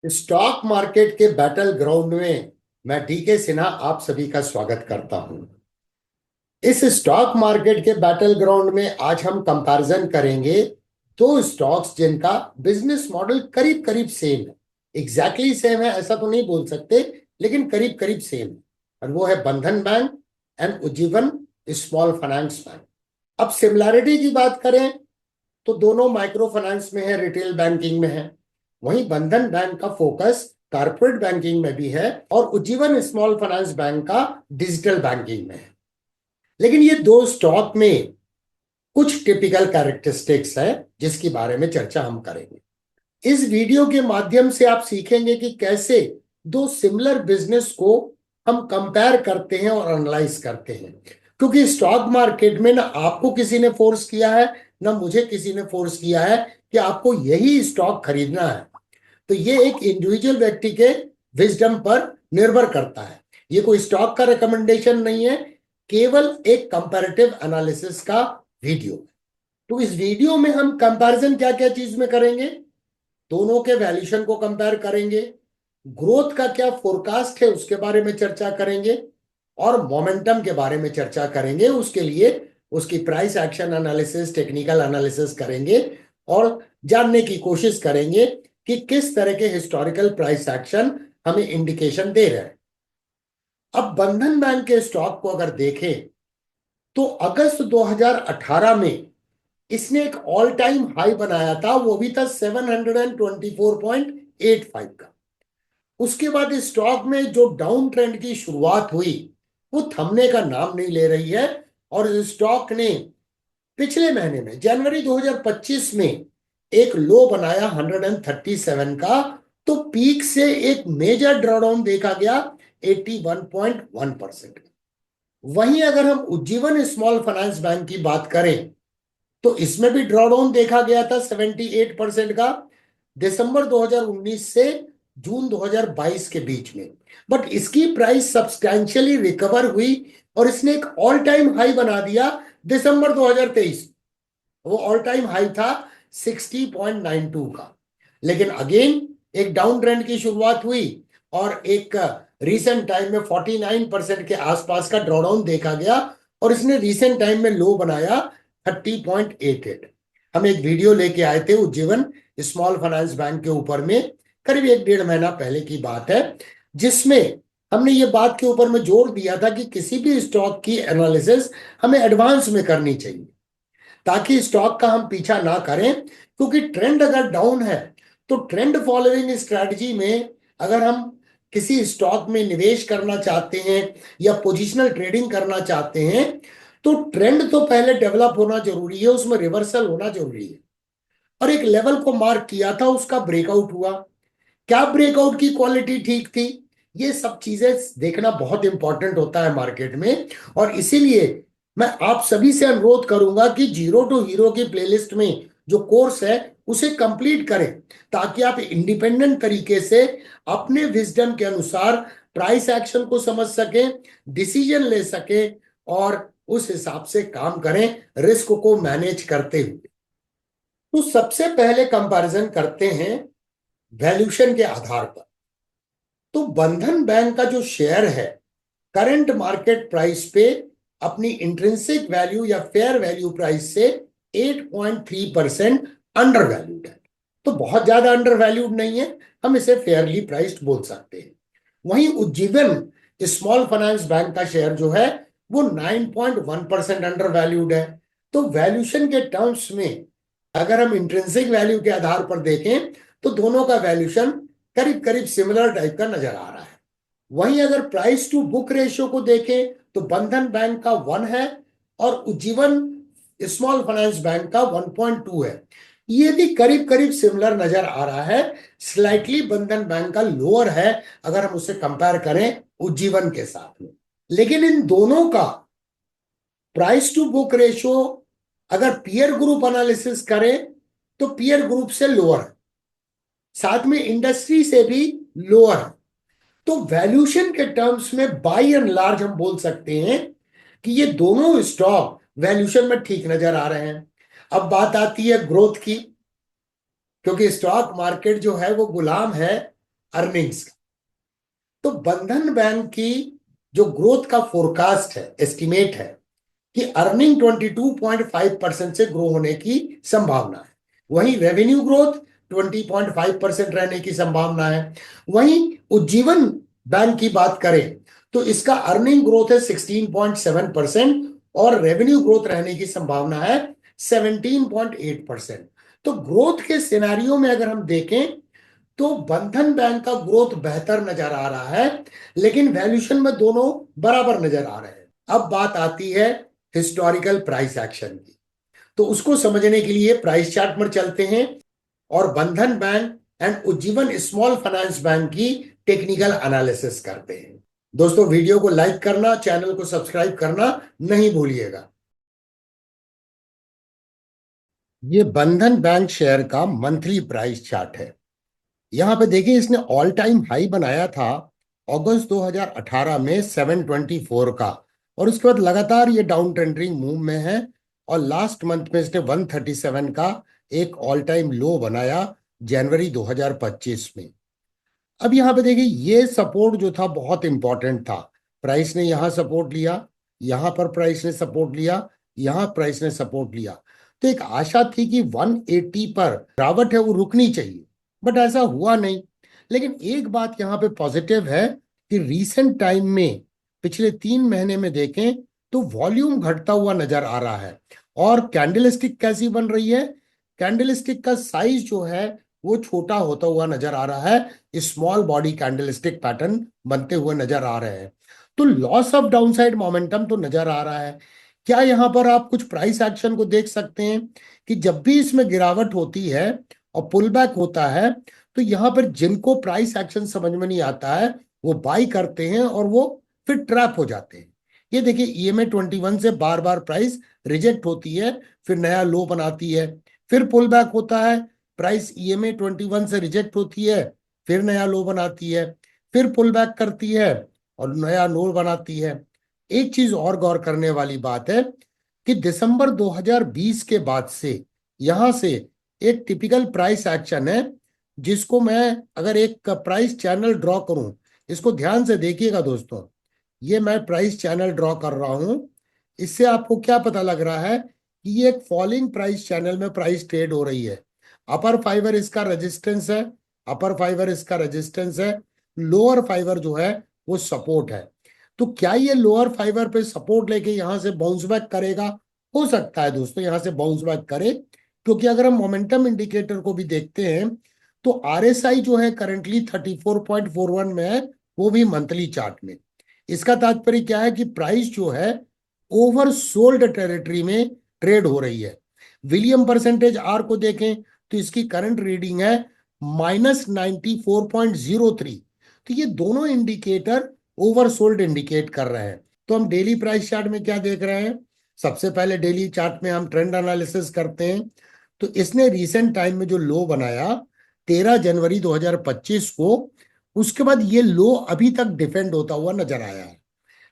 Stock market के battle ground में मैं डीके सिन्हा आप सभी का स्वागत करता हूं। इस स्टॉक मार्केट के बैटल ग्राउंड में आज हम कंपैरिजन करेंगे दो स्टॉक्स जिनका बिजनेस मॉडल करीब करीब सेम है। एग्जैक्टली सेम है ऐसा तो नहीं बोल सकते, लेकिन करीब करीब सेम है। और वो है बंधन bank and Ujjivan small finance bank. अब सिमिलैरिटी की बात करें तो दोनों माइक्रो फाइनेंस में है, रिटेल बैंकिंग में है। वहीं बंधन बैंक का फोकस कारपोरेट बैंकिंग में भी है और उज्जीवन स्मॉल फाइनेंस बैंक का डिजिटल बैंकिंग में है। लेकिन ये दो स्टॉक में कुछ टिपिकल कैरेक्टरिस्टिक्स है जिसके बारे में चर्चा हम करेंगे। इस वीडियो के माध्यम से आप सीखेंगे कि कैसे दो सिमिलर बिजनेस को हम कंपेयर करते हैं और एनालाइज करते हैं। क्योंकि स्टॉक मार्केट में ना आपको किसी ने फोर्स किया है, ना मुझे किसी ने फोर्स किया है कि आपको यही स्टॉक खरीदना है। तो ये एक इंडिविजुअल व्यक्ति के विजडम पर निर्भर करता है। ये कोई स्टॉक का रिकमेंडेशन नहीं है, केवल एक कंपैरेटिव एनालिसिस का वीडियो। तो इस वीडियो में हम कंपैरिजन क्या क्या चीज में करेंगे, दोनों के वैल्यूएशन को कंपेयर करेंगे, ग्रोथ का क्या फोरकास्ट है उसके बारे में चर्चा करेंगे और मोमेंटम के बारे में चर्चा करेंगे। उसके लिए उसकी price action analysis, technical analysis करेंगे और जानने की कोशिश करेंगे कि किस तरह के हिस्टोरिकल प्राइस एक्शन हमें इंडिकेशन दे रहे हैं। अब बंधन बैंक के स्टॉक को अगर देखें तो अगस्त 2018 में इसने एक ऑल टाइम हाई बनाया था, वो भी था 724.85 का। उसके बाद इस स्टॉक में जो डाउन ट्रेंड की शुरुआत हुई वो थमने का नाम नहीं ले रही है और इस स्टॉक ने पिछले महीने में जनवरी 2025 में एक लो बनाया 137 का। तो पीक से एक मेजर ड्रॉडाउन देखा गया 81.1%। वहीं अगर हम उज्जीवन स्मॉल फाइनेंस बैंक की बात करें तो इसमें भी ड्रॉडाउन देखा गया था 78% का, दिसंबर 2019 से जून 2022 के बीच में। बट इसकी प्राइस सब्सटैंशियली रिकवर हुई और इसने एक ऑल टाइम हाई बना दिया दिसंबर 2023। वो ऑल टाइम हाई था 60.92 का। लेकिन अगेन एक डाउन ट्रेंड की शुरुआत हुई और एक रीसेंट टाइम में 49% के आसपास का ड्रॉडाउन देखा गया और इसने रीसेंट टाइम में लो बनाया 30.88। हम एक वीडियो लेके आए थे उज्जीवन स्मॉल फाइनेंस बैंक के ऊपर में, करीब एक डेढ़ महीना पहले की बात है, जिसमें हमने ये बात के ऊपर में जोर दिया था कि किसी भी स्टॉक की एनालिसिस हमें एडवांस में करनी चाहिए ताकि स्टॉक का हम पीछा ना करें। क्योंकि ट्रेंड अगर डाउन है तो ट्रेंड फॉलोइंग स्ट्रैटेजी में अगर हम किसी स्टॉक में निवेश करना चाहते हैं या पोजिशनल ट्रेडिंग करना चाहते हैं तो ट्रेंड तो पहले डेवलप होना जरूरी है, उसमें रिवर्सल होना जरूरी है। और एक लेवल को मार्क किया था, उसका ब्रेकआउट हुआ, क्या ब्रेकआउट की क्वालिटी ठीक थी, ये सब चीजें देखना बहुत इंपॉर्टेंट होता है मार्केट में। और इसीलिए मैं आप सभी से अनुरोध करूंगा कि जीरो टू हीरो की प्लेलिस्ट में जो कोर्स है उसे कंप्लीट करें ताकि आप इंडिपेंडेंट तरीके से अपने विजडम के अनुसार प्राइस एक्शन को समझ सकें, डिसीजन ले सकें और उस हिसाब से काम करें रिस्क को मैनेज करते हुए। तो सबसे पहले कंपैरिजन करते हैं वैल्यूएशन के आधार पर। तो बंधन बैंक का जो शेयर है करंट मार्केट प्राइस पे अपनी इंट्रिंसिक वैल्यू या फेयर वैल्यू प्राइस से 8.3% अंडर वैल्यूड है। तो बहुत ज्यादा अंडर वैल्यूड नहीं है, हम इसे फेयरली प्राइस्ड बोल सकते हैं। वहीं उज्जीवन स्मॉल फाइनेंस बैंक का शेयर जो है वो 9.1% अंडर वैल्यूड है। तो वैल्यूएशन के टर्म्स में अगर हम इंट्रिंसिक वैल्यू के आधार पर देखें तो दोनों का वैल्यूएशन करीब करीब सिमिलर टाइप का नजर आ रहा है। वहीं अगर प्राइस टू बुक रेशियो को देखें तो बंधन बैंक का 1 है और उज्जीवन स्मॉल फाइनेंस बैंक का 1.2 है। ये भी करीब करीब सिमिलर नजर आ रहा है। स्लाइटली बंधन बैंक का लोअर है अगर हम उसे कंपेयर करें उज्जीवन के साथ में। लेकिन इन दोनों का प्राइस टू बुक रेशियो अगर पीयर ग्रुप एनालिसिस करें तो पीयर ग्रुप से लोअर है, साथ में इंडस्ट्री से भी लोअर है। तो वैल्यूएशन के टर्म्स में बाय एंड लार्ज हम बोल सकते हैं कि ये दोनों स्टॉक वैल्यूएशन में ठीक नजर आ रहे हैं। अब बात आती है ग्रोथ की, क्योंकि स्टॉक मार्केट जो है वो गुलाम है अर्निंग्स का। तो बंधन बैंक की जो ग्रोथ का फोरकास्ट है, एस्टिमेट है कि अर्निंग 22.5% से ग्रो होने की संभावना है। वहीं रेवेन्यू ग्रोथ 20.5% रहने की संभावना है। वहीं उज्जीवन बैंक की बात करें तो इसका अर्निंग ग्रोथ है 16.7% और रेवेन्यू ग्रोथ रहने की संभावना है 17.8%। तो ग्रोथ के सिनेरियो में अगर हम देखें तो बंधन बैंक का ग्रोथ बेहतर नजर आ रहा है, लेकिन वैल्यूएशन में दोनों बराबर नजर आ रहे हैं। अब बात आती है हिस्टोरिकल प्राइस एक्शन की। तो उसको समझने के लिए प्राइस चार्ट पर चलते हैं और बंधन bank and Ujjivan small finance bank की टेक्निकल एनालिसिस करते हैं। दोस्तों, वीडियो को लाइक करना, चैनल को सब्सक्राइब करना नहीं भूलिएगा। ये बंधन बैंक शेयर का मंथली प्राइस चार्ट है। यहां पे देखिए, इसने ऑल टाइम हाई बनाया था अगस्त 2018 में 724 का, और उसके बाद लगातार ये डाउन ट्रेंडिंग मूव में है। और लास्ट मंथ में इसने 137 का एक ऑल टाइम लो बनाया जनवरी 2025 में। अब यहाँ पे देखिए, ये सपोर्ट जो था बहुत इंपॉर्टेंट था। प्राइस ने यहाँ सपोर्ट लिया, यहाँ पर प्राइस ने सपोर्ट लिया, यहाँ प्राइस ने सपोर्ट लिया। तो एक आशा थी कि 180 पर गिरावट है वो रुकनी चाहिए, बट ऐसा हुआ नहीं। लेकिन एक बात यहाँ पे पॉजिटिव है कि रीसेंट टाइम में पिछले 3 महीने में देखें तो वॉल्यूम घटता हुआ नजर आ रहा है। और कैंडलस्टिक कैसी बन रही है? कैंडलस्टिक का साइज जो है वो छोटा होता हुआ नजर आ रहा है। स्मॉल बॉडी कैंडलस्टिक पैटर्न बनते हुए नजर आ रहे हैं। तो लॉस ऑफ डाउनसाइड मोमेंटम तो नजर आ रहा है। क्या यहां पर आप कुछ प्राइस एक्शन को देख सकते हैं कि जब भी इसमें गिरावट होती है और पुल बैक होता है तो यहां पर जिनको प्राइस एक्शन समझ में नहीं आता है वो बाई करते हैं और वो फिर ट्रैप हो जाते हैं। ये देखिए, ईएमए 21 से बार बार प्राइस रिजेक्ट होती है, फिर नया लो बनाती है, फिर पुल बैक होता है, प्राइस ईएमए 21 से रिजेक्ट होती है, फिर नया लो बनाती है, फिर पुल बैक करती है और नया लो बनाती है। एक चीज और गौर करने वाली बात है कि दिसंबर 2020 के बाद से यहां से एक टिपिकल प्राइस एक्शन है, जिसको मैं अगर एक प्राइस चैनल ड्रॉ करूं, इसको ध्यान से देखिएगा दोस्तों। ये मैं प्राइस चैनल ड्रॉ कर रहा हूं। इससे आपको क्या पता लग रहा है कि ये एक फॉलिंग प्राइस चैनल में प्राइस ट्रेड हो रही है। अपर फाइबर इसका रेजिस्टेंस है, अपर फाइबर इसका रेजिस्टेंस है, लोअर फाइबर जो है वो सपोर्ट है। तो क्या ये लोअर फाइबर पे सपोर्ट लेके यहां से बाउंस बैक करेगा? हो सकता है दोस्तों यहां से बाउंस बैक करे, क्योंकि अगर हम मोमेंटम इंडिकेटर को भी देखते हैं तो आरएसआई जो है करंटली 34.41 में है, वो भी मंथली चार्ट में। इसका तात्पर्य क्या है कि प्राइस जो है ओवर सोल्ड टेरिटरी में ट्रेड हो रही है। विलियम परसेंटेज आर को देखें तो इसकी करंट रीडिंग है -94.03। तो ये दोनों इंडिकेटर ओवरसोल्ड इंडिकेट कर रहे हैं। तो हम डेली प्राइस चार्ट में क्या देख रहे हैं? सबसे पहले डेली चार्ट में हम ट्रेंड एनालिसिस करते हैं। तो इसने रिसेंट टाइम में जो लो बनाया 13 जनवरी 2025 को, उसके बाद ये लो अभी तक डिफेंड होता हुआ नजर आया है।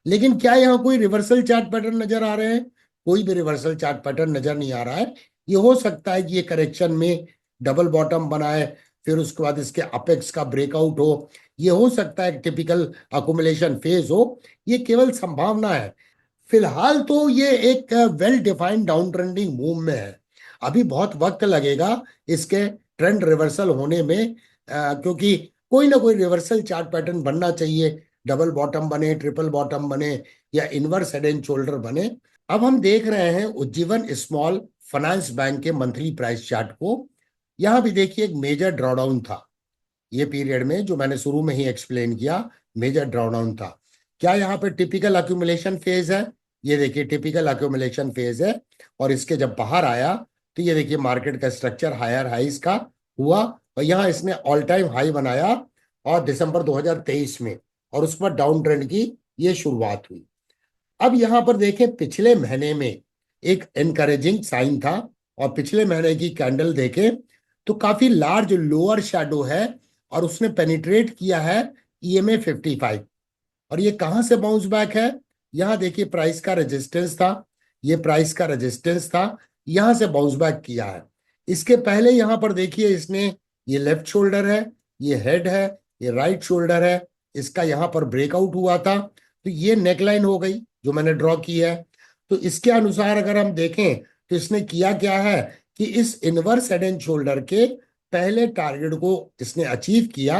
लेकिन क्या यहाँ कोई रिवर्सल चार्ट पैटर्न नजर आ रहे हैं? कोई भी रिवर्सल चार्ट पैटर्न नजर नहीं आ रहा है। ये हो सकता है कि ये करेक्शन में डबल बॉटम बनाए, फिर उसके बाद इसके अपेक्स का ब्रेकआउट हो। ये हो सकता है टिपिकल अकुमुलेशन फेज हो। ये केवल संभावना है। फिलहाल तो ये एक well defined down trending move में है। अभी बहुत वक्त लगेगा इसके ट्रेंड रिवर्सल होने में, क्योंकि कोई ना कोई रिवर्सल चार्ट पैटर्न बनना चाहिए। डबल बॉटम बने, ट्रिपल बॉटम बने, या इनवर्स हेड एंड शोल्डर बने। अब हम देख रहे हैं उज्जीवन स्मॉल फाइनेंस बैंक के मंथली प्राइस चार्ट को। यहां भी देखिए, एक मेजर ड्रॉडाउन था ये पीरियड में, जो मैंने शुरू में ही एक्सप्लेन किया, मेजर ड्रॉडाउन था। क्या यहाँ पे टिपिकल अक्यूमुलेशन फेज है? ये देखिए, टिपिकल अक्यूमुलेशन फेज है। और इसके जब बाहर आया तो ये देखिए, मार्केट का स्ट्रक्चर हायर हाइस का हुआ, और यहाँ इसने ऑल टाइम हाई बनाया और दिसंबर 2023 में, और उस पर डाउन ट्रेंड की ये शुरुआत हुई। अब यहां पर देखें, पिछले महीने में एक एनकरेजिंग साइन था, और पिछले महीने की कैंडल देखें तो काफी लार्ज लोअर शैडो है, और उसने पेनिट्रेट किया है ईएमए 55। और ये कहां से बाउंस बैक है? यहां देखिए, प्राइस का रेजिस्टेंस था, ये प्राइस का रेजिस्टेंस था, यहां से बाउंस बैक किया है। इसके पहले यहां पर देखिए, इसने ये लेफ्ट शोल्डर है, ये हेड है, ये राइट शोल्डर है, इसका यहां पर ब्रेकआउट हुआ था, तो ये नेकलाइन हो गई जो मैंने ड्रॉ की है। तो इसके अनुसार अगर हम देखें तो इसने किया क्या है कि इस इनवर्स हेड एंड शोल्डर के पहले टारगेट को इसने अचीव किया,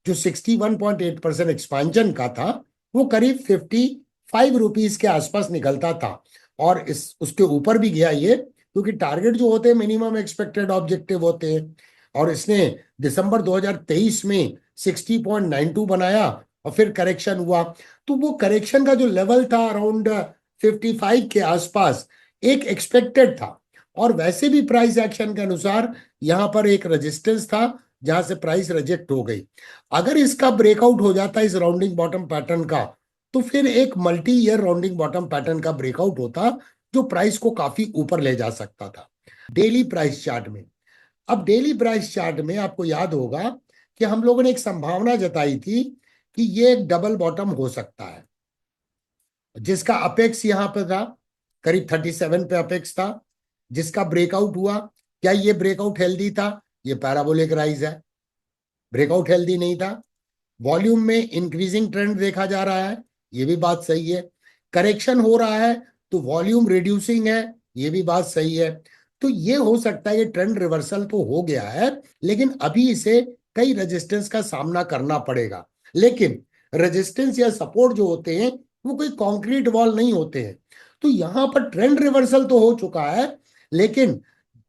जो 61.8% एक्सपांशन का था, वो करीब 55 रुपीज के आसपास निकलता था, और इस उसके ऊपर भी गया ये, क्योंकि टारगेट जो होते हैं मिनिमम एक्सपेक्टेड ऑब्जेक्टिव होते हैं। और इसने दिसंबर 2023 में 60.92 बनाया, और फिर करेक्शन हुआ। तो वो करेक्शन का जो लेवल था अराउंड 55 के आसपास एक एक्सपेक्टेड था, और वैसे भी प्राइस एक्शन के अनुसार यहां पर एक रेजिस्टेंस था जहां से प्राइस रिजेक्ट हो गई। अगर इसका ब्रेकआउट हो जाता इस राउंडिंग बॉटम पैटर्न का, तो फिर एक multi year rounding bottom pattern का ब्रेकआउट होता जो प्राइस को काफी ऊपर ले जा सकता था। डेली प्राइस चार्ट में, अब डेली प्राइस चार्ट में आपको याद होगा कि हम लोगों ने एक संभावना जताई थी कि ये एक डबल बॉटम हो सकता है, जिसका अपेक्स यहां पर था, करीब 37 पे अपेक्स था, जिसका ब्रेकआउट हुआ। क्या ये ब्रेकआउट हेल्दी था? ये पैराबोलिक राइज है, ब्रेकआउट हेल्दी नहीं था। वॉल्यूम में इंक्रीजिंग ट्रेंड देखा जा रहा है, ये भी बात सही है। करेक्शन हो रहा है तो वॉल्यूम रिड्यूसिंग है, ये भी बात सही है। तो ये हो सकता है कि ट्रेंड रिवर्सल तो हो गया है, लेकिन अभी इसे कई रेजिस्टेंस का सामना करना पड़ेगा। लेकिन रेजिस्टेंस या सपोर्ट जो होते हैं वो कोई कॉन्क्रीट वॉल नहीं होते हैं। तो यहां पर ट्रेंड रिवर्सल तो हो चुका है, लेकिन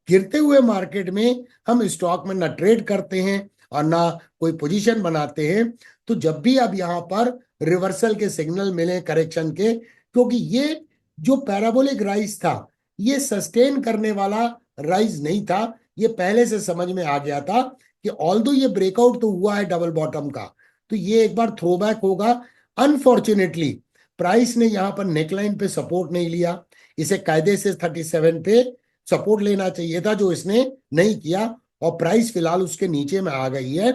गिरते हुए मार्केट में हम स्टॉक में ना ट्रेड करते हैं और ना कोई पोजीशन बनाते हैं। तो जब भी अब यहां पर रिवर्सल के सिग्नल मिले करेक्शन के, क्योंकि ये जो पैराबोलिक राइज था ये सस्टेन करने वाला राइज नहीं था, ये पहले से समझ में आ गया था कि ऑल्दो ये ब्रेकआउट तो हुआ है डबल बॉटम का, तो ये एक बार थ्रोबैक होगा। अनफॉर्चुनेटली प्राइस ने यहां पर नेकलाइन पे सपोर्ट नहीं लिया, इसे कायदे से 37 पे सपोर्ट लेना चाहिए था, जो इसने नहीं किया, और प्राइस फिलहाल उसके नीचे में आ गई है।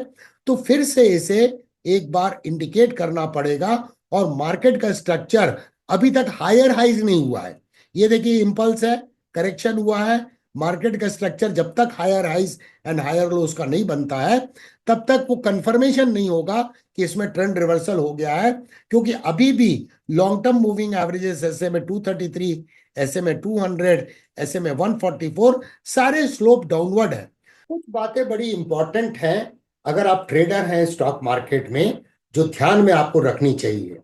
तो फिर से इसे एक बार इंडिकेट करना पड़ेगा, और मार्केट का स्ट्रक्चर अभी तक हायर हाइज नहीं हुआ है। ये देखिए इंपल्स है, करेक्शन हुआ है, मार्केट का स्ट्रक्चर जब तक higher highs and higher lows का नहीं बनता है तब तक वो कंफर्मेशन नहीं होगा कि इसमें ट्रेंड रिवर्सल हो गया है। क्योंकि अभी भी लॉन्ग टर्म मूविंग एवरेजेस ऐसे में 233, ऐसे में 200, ऐसे में 144, सारे स्लोप डाउनवर्ड है। कुछ बातें बड़ी इंपॉर्टेंट हैं अगर आप ट्रेडर हैं स्टॉक मार्केट में, जो ध्यान में आपको रखनी चाहिए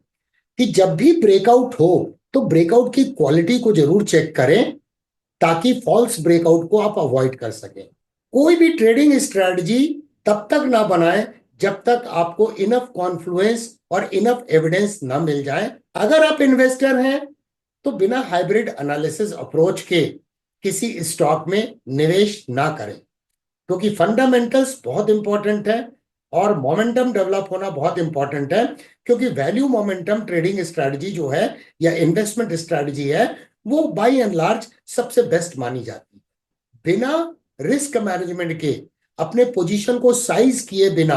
कि जब भी ब्रेकआउट हो तो ब्रेकआउट की क्वालिटी को जरूर चेक करें, ताकि फॉल्स ब्रेकआउट को आप अवॉइड कर सकें। कोई भी ट्रेडिंग स्ट्रेटजी तब तक ना बनाए जब तक आपको इनफ कॉन्फ्लुएंस और इनफ एविडेंस ना मिल जाए। अगर आप इन्वेस्टर हैं तो बिना हाइब्रिड एनालिसिस अप्रोच के किसी स्टॉक में निवेश ना करें, क्योंकि फंडामेंटल्स बहुत इंपॉर्टेंट है और मोमेंटम डेवलप होना बहुत इंपॉर्टेंट है। क्योंकि वैल्यू मोमेंटम ट्रेडिंग स्ट्रेटजी जो है या इन्वेस्टमेंट स्ट्रेटजी है, वो बाय एंड लार्ज सबसे बेस्ट मानी जाती है। बिना रिस्क मैनेजमेंट के, अपने पोजीशन को साइज किए बिना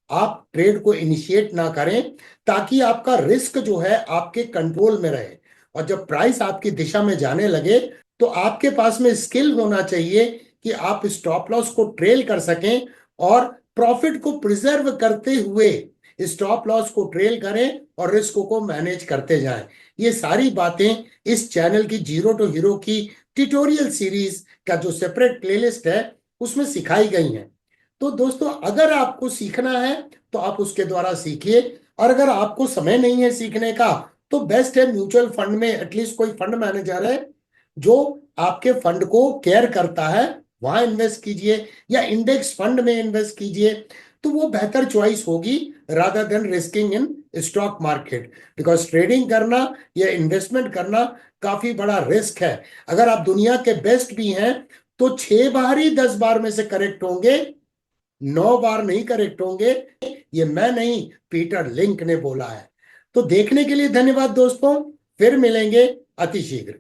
आप ट्रेड को इनिशिएट ना करें, ताकि आपका रिस्क जो है आपके कंट्रोल में रहे। और जब प्राइस आपकी दिशा में जाने लगे तो आपके पास में स्किल होना चाहिए कि आप स्टॉप लॉस को ट्रेल कर सकें और प्रॉफिट को प्रिजर्व करते हुए स्टॉप लॉस को ट्रेल करें और रिस्क को मैनेज करते जाएं। ये सारी बातें इस चैनल की जीरो टू हीरो की ट्यूटोरियल सीरीज का जो सेपरेट प्लेलिस्ट है उसमें सिखाई गई हैं। तो दोस्तों, अगर आपको सीखना है तो आप उसके द्वारा सीखिए, और अगर आपको समय नहीं है सीखने का तो बेस्ट है म्यूचुअल फंड में एटलीस्ट कोई फंड मैनेजर है जो आपके फंड को केयर करता है, वहां इन्वेस्ट कीजिए, या इंडेक्स फंड में इन्वेस्ट कीजिए। तो वो बेहतर चॉइस होगी rather than risking in stock market, because trading करना या इन्वेस्टमेंट करना काफी बड़ा रिस्क है। अगर आप दुनिया के बेस्ट भी हैं तो 6 बार ही 10 बार में से करेक्ट होंगे, 9 बार नहीं करेक्ट होंगे। ये मैं नहीं, पीटर लिंक ने बोला है। तो देखने के लिए धन्यवाद दोस्तों, फिर मिलेंगे अति शीघ्र।